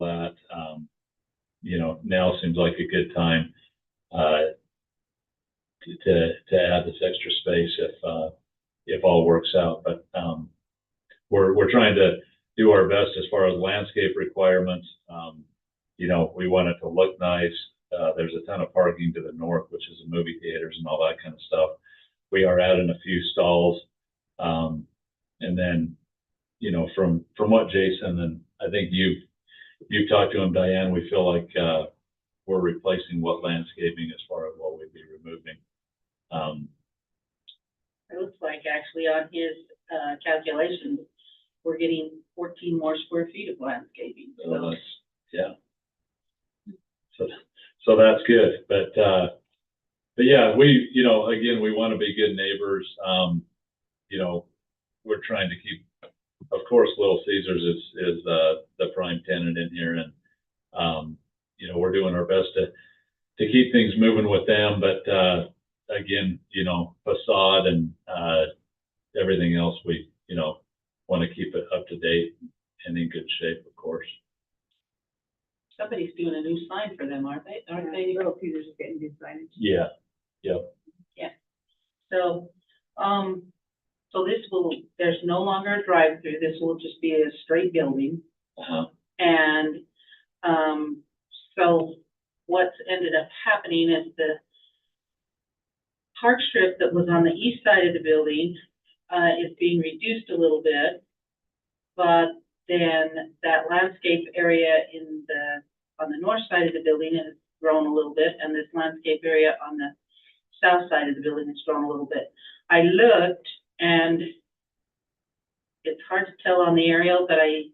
that. You know, now seems like a good time to add this extra space if all works out. But we're trying to do our best as far as landscape requirements. You know, we want it to look nice. There's a ton of parking to the north, which is the movie theaters and all that kind of stuff. We are adding a few stalls. And then, you know, from what Jason and I think you've talked to him, Diane, we feel like we're replacing what landscaping as far as what we'd be removing. It looks like actually on his calculations, we're getting 14 more square feet of landscaping. So yeah. So that's good. But yeah, you know, again, we want to be good neighbors. You know, we're trying to keep, of course, Little Caesars is the prime tenant in here, and you know, we're doing our best to keep things moving with them. But again, you know, facade and everything else, we, you know, want to keep it up to date and in good shape, of course. Somebody's doing a new sign for them, aren't they? Aren't they? Little Caesars is getting new signage. Yeah. Yep. Yeah. So, so there's no longer a drive-through. This will just be a straight building. And so what's ended up happening is the park strip that was on the east side of the building is being reduced a little bit, but then that landscape area on the north side of the building has grown a little bit, and this landscape area on the south side of the building has grown a little bit. I looked, and it's hard to tell on the aerial, but I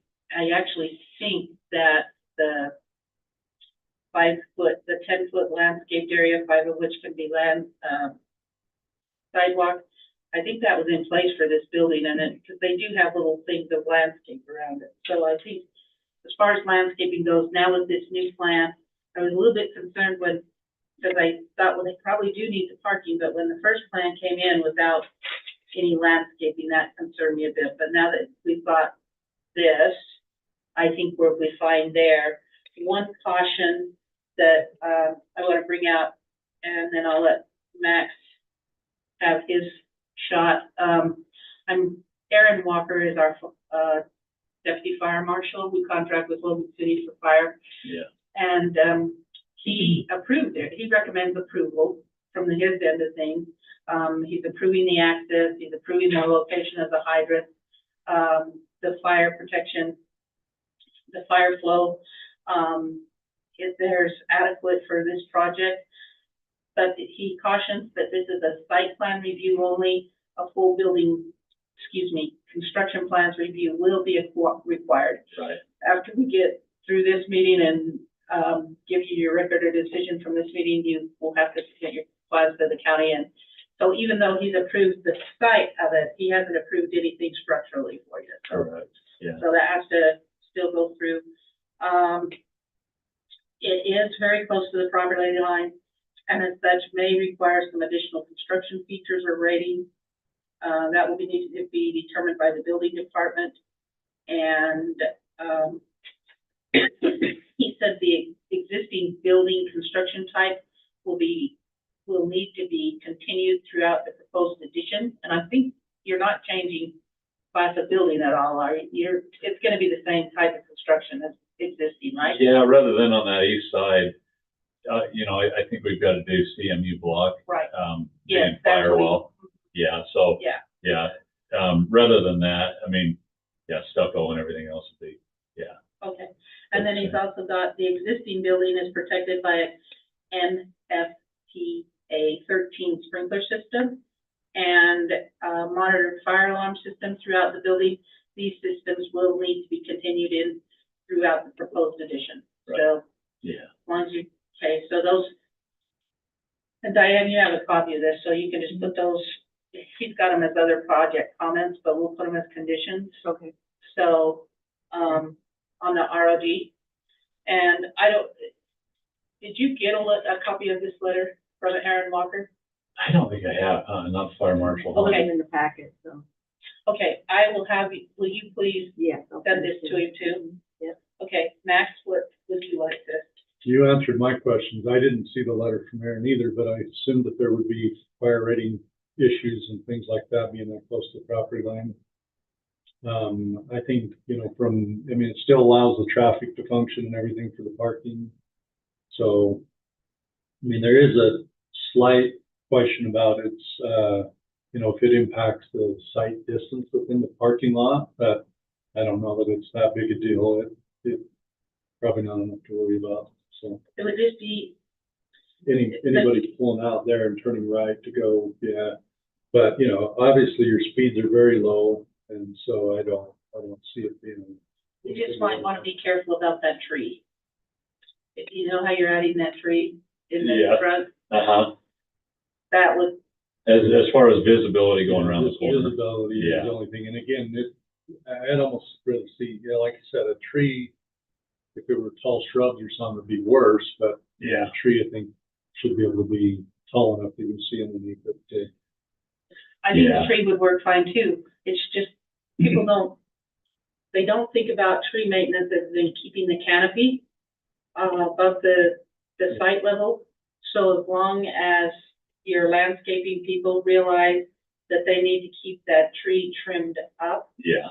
actually think that the 10-foot landscaped area, 5 of which can be sidewalk, I think that was in place for this building, and because they do have little things of landscape around it. So I think as far as landscaping goes, now with this new plan, I was a little bit concerned because I thought, well, they probably do need the parking, but when the first plan came in without any landscaping, that concerned me a bit. But now that we've got this, I think we'll be fine there. One caution that I want to bring out, and then I'll let Max have his shot. Aaron Walker is our deputy fire marshal. We contract with Logan City for fire. Yeah. And he approved it. He recommends approval from his end of things. He's approving the access. He's approving the location of the hydrant, the fire protection, the fire flow. If there's adequate for this project, but he cautions that this is a site plan review only. A full building, construction plans review will be required. Right. After we get through this meeting and give you your record of decision from this meeting, you will have to submit your plans to the county. And so even though he's approved the site of it, he hasn't approved anything structurally for you. So, correct. Yeah. So that has to still go through. It is very close to the property line, and as such may require some additional construction features or ratings. That will need to be determined by the building department. And he said the existing building construction type will need to be continued throughout the proposed addition. And I think you're not changing class of building at all, are you? It's going to be the same type of construction as existing, right? Yeah, rather than on that east side, you know, I think we've got to do CMU block. Right. Yeah. Firewall. Yeah. So. Yeah. Yeah. Rather than that, I mean, yeah, stucco and everything else would be. Yeah. Okay. And then he's also got the existing building is protected by an NFPA 13 sprinkler system and monitored fire alarm system throughout the building. These systems will need to be continued in throughout the proposed addition. Right. So yeah, as long as you, okay, so those, and Diane, you have a copy of this, so you can just put those, he's got them as other project comments, but we'll put them as conditions. Okay. So on the ROD, and did you get a copy of this letter from Aaron Walker? I don't think I have, not the fire marshal. Okay, in the packet, so. Okay, I will have you, will you please yes, send this to him too? Yes. Okay, Max, what You answered my questions. I didn't see the letter from Aaron either, but I assumed that there would be fire rating issues and things like that being that close to the property line. I think, you know, I mean, it still allows the traffic to function and everything for the parking. So, I mean, there is a slight question about its, you know, if it impacts the site distance within the parking lot, but I don't know that it's that big a deal. It probably not enough to worry about. So It would just be, anybody pulling out there and turning right to go, yeah. But, you know, obviously your speeds are very low, and so I don't see it being. you just might want to be careful about that tree. If you know how you're adding that tree in the Yeah. front, Uh-huh. that would, As far as visibility going around the Just corner. visibility is Yeah. the only thing. And again, I'd almost really see, you know, like I said, a tree, if it were tall shrubs or something, would be worse, but Yeah. a tree, I think, should be able to be tall enough that you can see underneath it. I think the Yeah. tree would work fine too. It's just, people they don't think about tree maintenance as in keeping the canopy above the site level. So as long as your landscaping people realize that they need to keep that tree trimmed up Yeah.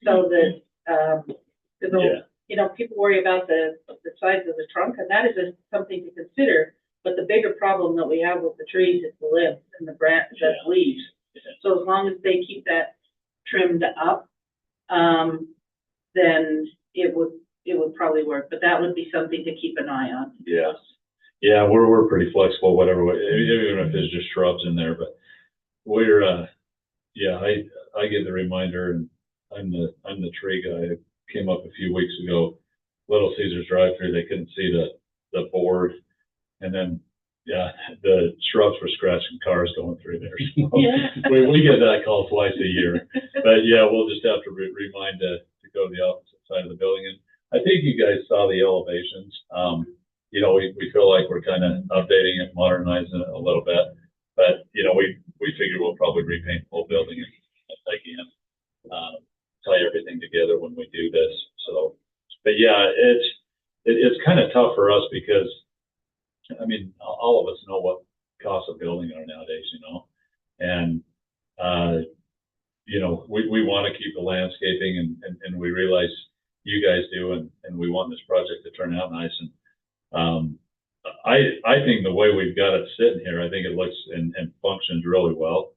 so that, Yeah. you know, people worry about the size of the trunk, and that is something to consider. But the bigger problem that we have with the trees is the limbs and the the leaves. Yeah. So as long as they keep that trimmed up, then it would probably work. But that would be something to keep an eye on. Yeah. Yeah, we're pretty flexible, whatever, even if there's just shrubs in there, but we're, yeah, I get the reminder, and I'm the tree guy. I came up a few weeks ago, Little Caesars drive-through, they couldn't see the board, and then, yeah, the shrubs were scratching cars going through there. So Yeah. we get that call twice a year, but yeah, we'll just have to remind to go to the opposite side of the building. And I think you guys saw the elevations. You know, we feel like we're kind of updating it, modernizing it a little bit, but you know, we figure we'll probably repaint the whole building again, tie everything together when we do this. So, but yeah, it's kind of tough for us because, I mean, all of us know what costs of building are nowadays, you know, and you know, we want to keep the landscaping, and we realize you guys do, and we want this project to turn out nice. And I think the way we've got it sitting here, I think it looks and functions really well.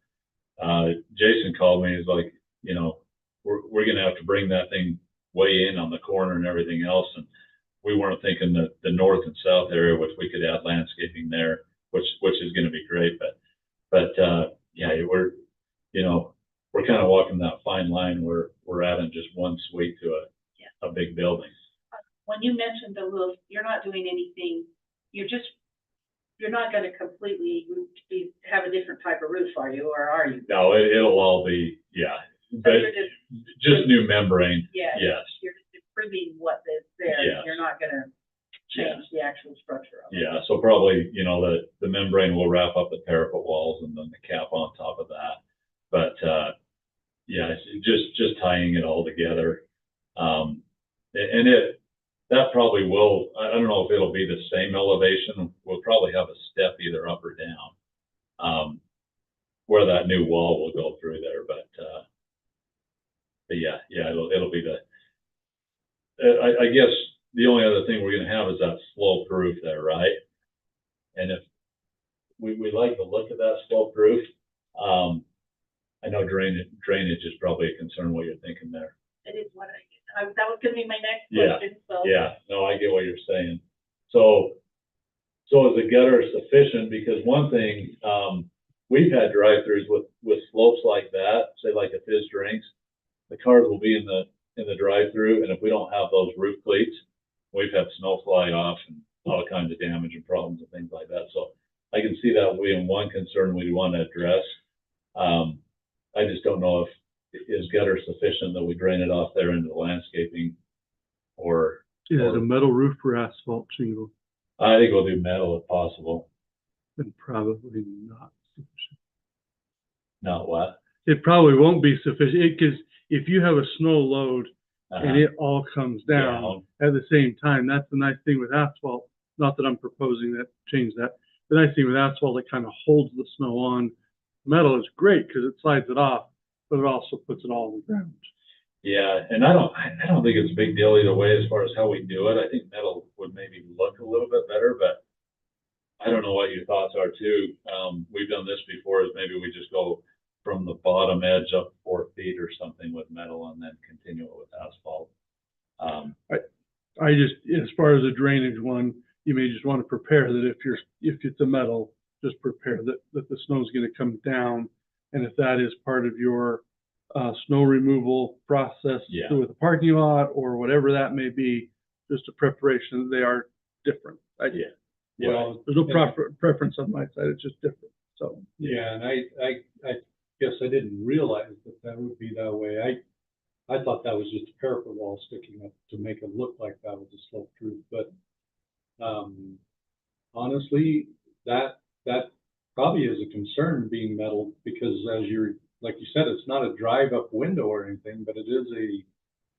Jason called me. He's like, you know, we're going to have to bring that thing way in on the corner and everything else. And we weren't thinking that the north and south area, which we could add landscaping there, which is going to be great. But yeah, you know, we're kind of walking that fine line where we're adding just one suite to a big building. When you mentioned the roof, you're not doing anything, you're not gonna completely have a different type of roof, are you, or are you? No, it'll all be, yeah, So but you're just new membrane. Yeah. Yes. You're just improving what is there, Yes. you're not gonna change the actual structure of it. Yeah, so probably, you know, the membrane will wrap up the parapet walls and then the cap on top of that. But, yeah, it's just tying it all together. And that probably will, I don't know if it'll be the same elevation. We'll probably have a step either up or down, where that new wall will go through there. But yeah, it'll be I guess the only other thing we're going to have is that slope roof there, right? And if we like the look of that slope roof, I know drainage is probably a concern what you're thinking there. It is what that was gonna be my next Yeah. question, so. Yeah, no, I get what you're saying. So is the gutter sufficient? Because one thing, we've had drive-throughs with slopes like that, say like a Fizz Drinks, the cars will be in the drive-through, and if we don't have those roof cleats, we've had snow fly off and all kinds of damage and problems and things like that. So I can see that being one concern we want to address. I just don't know if is gutter sufficient that we drain it off there into the landscaping, or Is it a metal roof or asphalt shingle? I think we'll do metal if possible. Then probably not sufficient. Not what? It probably won't be sufficient, because if you have a snow load and Uh-huh. it all comes down at the same time, that's the nice thing with asphalt. not that I'm proposing that, change that. The nice thing with asphalt, it kind of holds the snow on. Metal is great because it slides it off, but it also puts it all on the ground. Yeah, and I don't think it's a big deal either way as far as how we do it. I think metal would maybe look a little bit better, but I don't know what your thoughts are too. We've done this before, is maybe we just go from the bottom edge up 4 feet or something with metal and then continue it with asphalt. I just, as far as the drainage one, you may just want to prepare that if it's a metal, just prepare that the snow is going to come down. And if that is part of your snow removal process Yeah. with the parking lot or whatever that may be, just a preparation, they are different. Yeah. Well, There's no preference on my side, it's just different, so. yeah, and I guess I didn't realize that would be that way. I thought that was just a parapet wall sticking up to make it look like that was a sloped roof, but honestly, that probably is a concern being metal, because as like you said, it's not a drive up window or anything, but it is a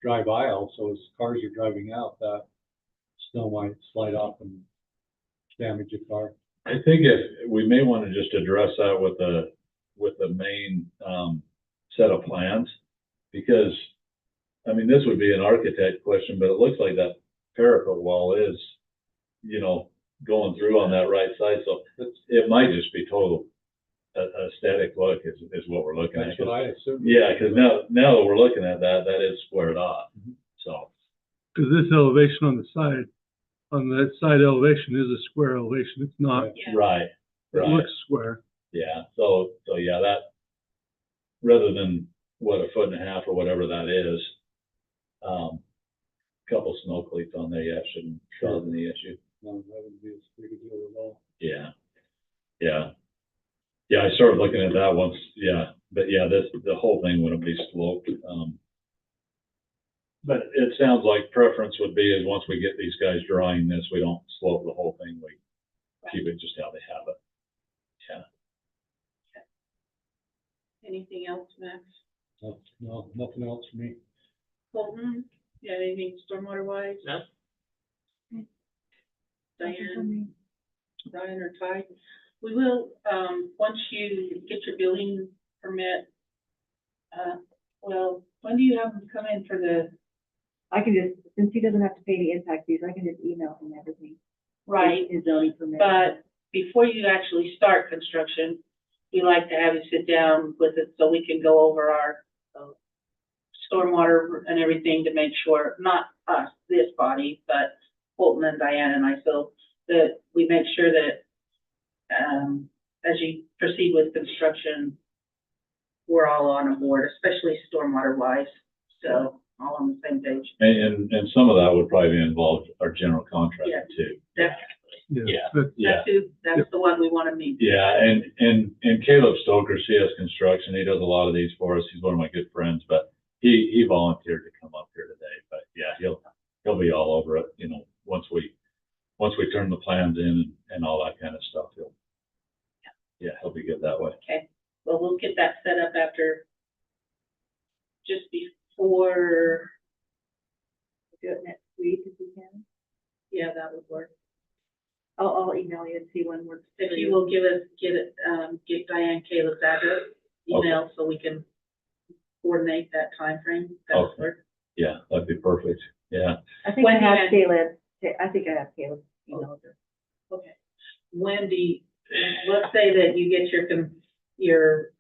drive aisle, so as cars are driving out, that snow might slide off and damage a car. I think if we may want to just address that with the main set of plans, because I mean, this would be an architect question, but it looks like that parapet wall is, going through on that right side, so it might just be total aesthetic look is what we're looking at. That's what I assumed. Yeah, because now that we're looking at that is squared off. So Because this elevation on that side elevation is a square elevation, it's not, Yeah. right. it looks square. Yeah. So yeah, that rather than what, 1.5 feet or whatever that is, couple snow cleats on there, shouldn't cause any issue. No, that wouldn't be as big a deal at all. Yeah. I started looking at that once. Yeah, but yeah, the whole thing wouldn't be sloped. But it sounds like preference would be is once we get these guys drawing this, we don't slope the whole thing. We keep it just how they have it. Yeah. Anything else, Max? No, nothing else for me. Colton, yeah, anything stormwater wise? No. Diane, Ryan or Ty? We will, once you get your building permit, when do you have them come in for the? I can just, since he doesn't have to pay the impact fees, I can just email him everything. Right, His zoning permit. but before you actually start construction, we like to have you sit down with it so we can go over our stormwater and everything to make sure, not us, this body, but Fulton and Diane and I, so that we make sure that as you proceed with construction, we're all on board, especially stormwater wise, so all on the same page. And some of that would probably involve our general contractor Yeah. too. Definitely. Yeah. That's the one we want to meet. Yeah, and Caleb Stoker, CS Construction, he does a lot of these for us. He's one of my good friends, but he volunteered to come up here today. But yeah, he'll be all over it. Once we turn the plans in and all that kind of stuff, he'll be good that way. Okay, well, we'll get that set up after, just before, Do it next week if we can. yeah, that would work. I'll email you and see when works. If you will get Diane Caleb's address, email, so we can coordinate that timeframe. That would Okay. work. Yeah, that'd be perfect. Yeah. I think When I do you have Caleb's email address. Okay. Wendy, let's say that you get your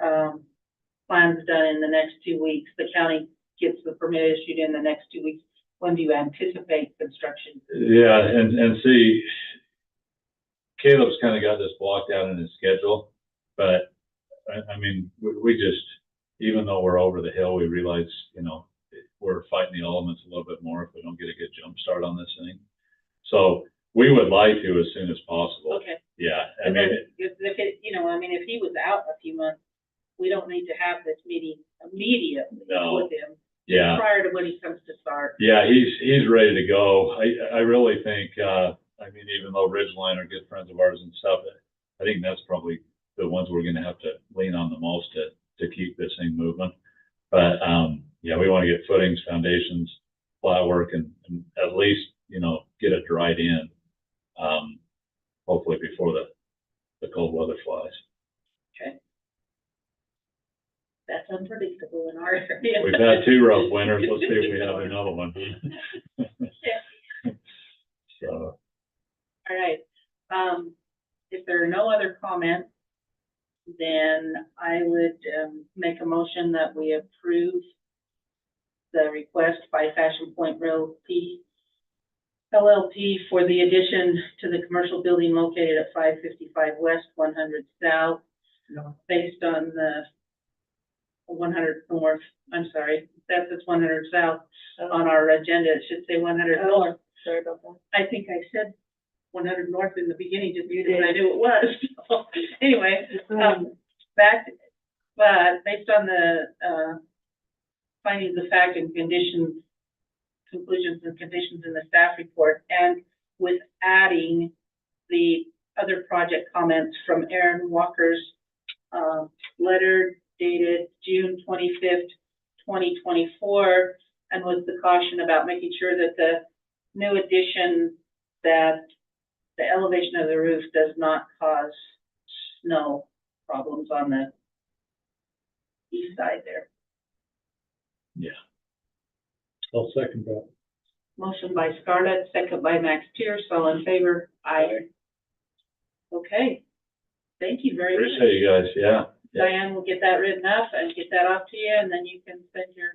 plans done in the next 2 weeks, the county gets the permit issued in the next 2 weeks. When do you anticipate construction? Yeah, and see, Caleb's kind of got this blocked out in his schedule, but I mean, we just, even though we're over the hill, we realize, we're fighting the elements a little bit more if we don't get a good jump start on this thing. So we would like to as soon as possible. Okay. Yeah, I And mean, then if he was out a few months, we don't need to have this meeting immediately No. with him. yeah. Prior to when he comes to start. Yeah, he's ready to go. I really think, even though Ridgeline are good friends of ours and stuff, I think that's probably the ones we're gonna have to lean on the most to keep this thing moving. But, we want to get footings, foundations, flat work, and at least, get it dried in. hopefully before the cold weather flies. That's unpredictable in our area. We've had 2 rough winters, let's see if we have another one. So, All right, if there are no other comments, then I would, make a motion that we approve the request by Fashion Point Realty LLP for the addition to the commercial building located at 555 West, 100 South, based on the 100 North, I'm sorry, that's 100 South on our agenda. It should say 100 North. Sorry about that. I think I said 100 North in the beginning, just because I knew it was. So, anyway, but based on the, findings of fact and conditions, conclusions and conditions in the staff report, and with adding the other project comments from Aaron Walker's, letter dated June 25th, 2024, and with the caution about making sure that the new addition, that the elevation of the roof does not cause snow problems on the east side there. yeah. I'll second that. Motion by Scarlett, second by Max Pierce, all in favor? Aye. Okay, thank you very much. Appreciate you guys, yeah. Diane will get that written up and get that off to you, and then you can send your,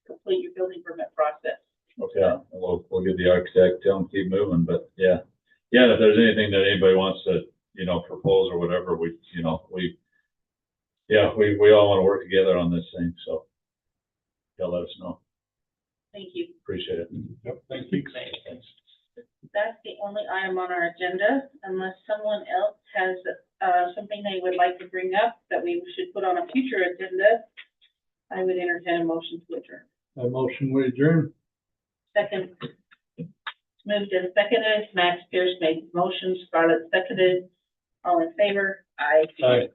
complete your building permit process. Okay, we'll get the architect, tell him keep moving, but yeah. Yeah, and if there's anything that anybody wants to, propose or whatever, we all want to work together on this thing, so. Yeah, let us know. Thank you. Appreciate it. Yep, thank you. Thanks. That's the only item on our agenda, unless someone else has, something they would like to bring up that we should put on a future agenda. I would entertain a motion to adjourn. A motion we adjourn. Second. Moved and seconded. Max Pierce made the motion. Scarlett seconded. All in favor? Aye. Aye.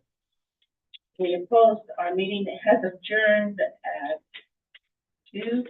We opposed. Our meeting has adjourned at 2:00.